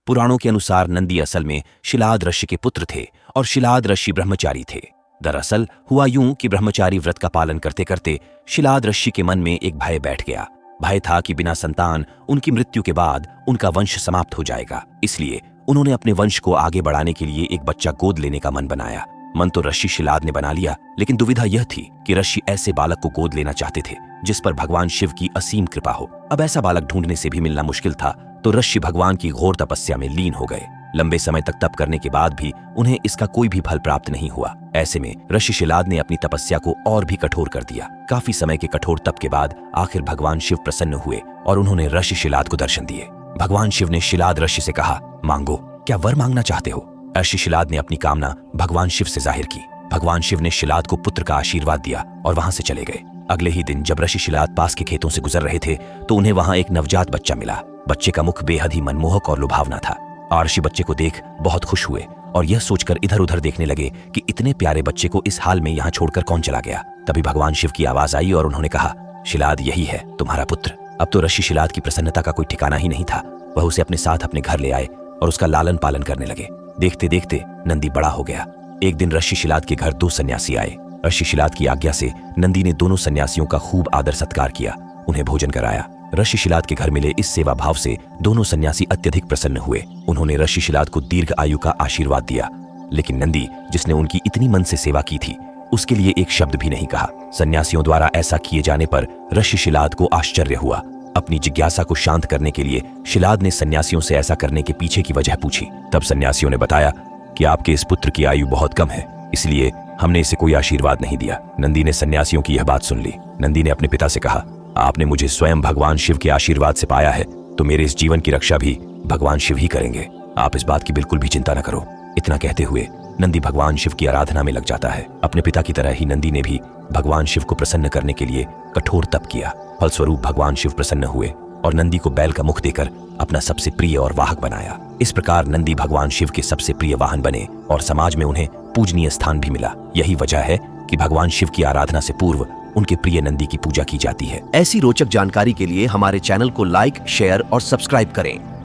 पुराणों के अनुसार नंदी असल में शिलाद ऋषि के पुत्र थे और शिलाद ऋषि ब्रह्मचारी थे। दरअसल हुआ यूं कि ब्रह्मचारी व्रत का पालन करते करते शिलाद ऋषि के मन में एक भय बैठ गया। भय था कि बिना संतान उनकी मृत्यु के बाद उनका वंश समाप्त हो जाएगा। इसलिए उन्होंने अपने वंश को आगे बढ़ाने के लिए एक बच्चा गोद लेने का मन बनाया। मन तो ऋषि शिलाद ने बना लिया, लेकिन दुविधा यह थी कि ऋषि ऐसे बालक को गोद लेना चाहते थे जिस पर भगवान शिव की असीम कृपा हो। अब ऐसा बालक ढूंढने से भी मिलना मुश्किल था, तो ऋषि भगवान की घोर तपस्या में लीन हो गए। लंबे समय तक तप करने के बाद भी उन्हें इसका कोई भी फल प्राप्त नहीं हुआ। ऐसे में ऋषि शिलाद ने अपनी तपस्या को और भी कठोर कर दिया। काफी समय के कठोर तप के बाद आखिर भगवान शिव प्रसन्न हुए और उन्होंने ऋषि शिलाद को दर्शन दिए। भगवान शिव ने शिलाद ऋषि से कहा, मांगो, क्या वर मांगना चाहते हो? ऋषि शिलाद ने अपनी कामना भगवान शिव से जाहिर की। भगवान शिव ने शिलाद को पुत्र का आशीर्वाद दिया और वहां से चले गए। अगले ही दिन जब ऋषि शिलाद पास के खेतों से गुजर रहे थे तो उन्हें वहां एक नवजात बच्चा मिला। बच्चे का मुख बेहद ही मनमोहक और लुभावना था। ऋषि बच्चे को देख बहुत खुश हुए और यह सोचकर इधर उधर देखने लगे कि इतने प्यारे बच्चे को इस हाल में यहाँ छोड़कर कौन चला गया। तभी भगवान शिव की आवाज आई और उन्होंने कहा, शिलाद यही है तुम्हारा पुत्र। अब तो ऋषि शिलाद की प्रसन्नता का कोई ठिकाना ही नहीं था। वह उसे अपने साथ अपने घर ले आए और उसका लालन पालन करने लगे। देखते देखते नंदी बड़ा हो गया। एक दिन ऋषि शिलाद के घर 2 सन्यासी आए। ऋषि शिलाद की आज्ञा से नंदी ने दोनों सन्यासियों का खूब आदर सत्कार किया, उन्हें भोजन कराया। ऋषि शिलाद के घर मिले इस सेवा भाव से दोनों सन्यासी अत्यधिक प्रसन्न हुए। उन्होंने ऋषि शिलाद को दीर्घ आयु का आशीर्वाद दिया, लेकिन नंदी, जिसने उनकी इतनी मन से सेवा की थी, उसके लिए एक शब्द भी नहीं कहा। सन्यासियों द्वारा ऐसा किए जाने पर ऋषि शिलाद को आश्चर्य हुआ। अपनी जिज्ञासा को शांत करने के लिए शिलाद ने सन्यासियों से ऐसा करने के पीछे की वजह पूछी। तब सन्यासियों ने बताया कि आपके इस पुत्र की आयु बहुत कम है, इसलिए हमने इसे कोई आशीर्वाद नहीं दिया। नंदी ने सन्यासियों की यह बात सुन ली। नंदी ने अपने पिता से कहा, आपने मुझे स्वयं भगवान शिव के आशीर्वाद से पाया है, तो मेरे इस जीवन की रक्षा भी भगवान शिव ही करेंगे। आप इस बात की बिल्कुल भी चिंता न करो। इतना कहते हुए नंदी भगवान शिव की आराधना में लग जाता है। अपने पिता की तरह ही नंदी ने भी भगवान शिव को प्रसन्न करने के लिए कठोर तप किया। फलस्वरूप भगवान शिव प्रसन्न हुए और नंदी को बैल का मुख देकर अपना सबसे प्रिय और वाहक बनाया। इस प्रकार नंदी भगवान शिव के सबसे प्रिय वाहन बने और समाज में उन्हें पूजनीय स्थान भी मिला। यही वजह है कि भगवान शिव की आराधना से पूर्व उनके प्रिय नंदी की पूजा की जाती है। ऐसी रोचक जानकारी के लिए हमारे चैनल को लाइक, शेयर और सब्सक्राइब करें।